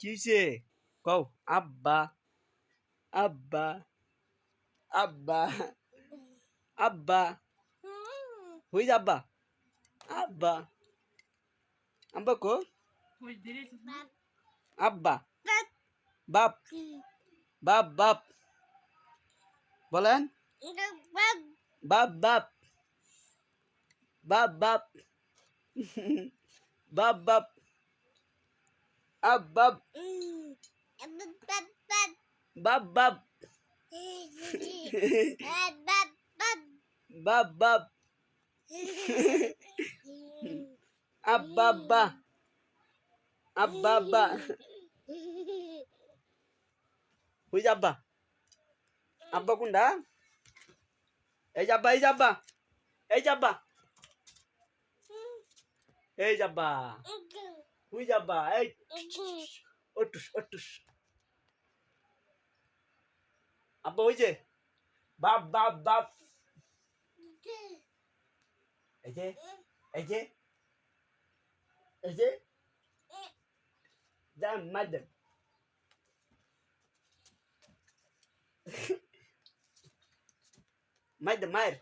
কি হইছে কও আব্বা আব্বা আব্বা আব্বা হই যা আব্বা আব্বা আব্বা কো আব্বা বাপ বাপ বাপ বলেন বাপ বাপ বাপ বাপ বাপ বাপ আব বাপ বাপ বাপ বাপ বাপ আব্বা আব্বা আব্বা আব্বা হই যা আব্বা আব্বা কোনটা এই যে আব্বা এই যে আব্বা এই যে আব্বা এই যে আব্বা হই যা আব্বা এই ওটুস ওটুস আব্বা ওই যে বাপ বাপ বাপ এই যে এই যে এই যে যান মার দেন মার দেন মায়ের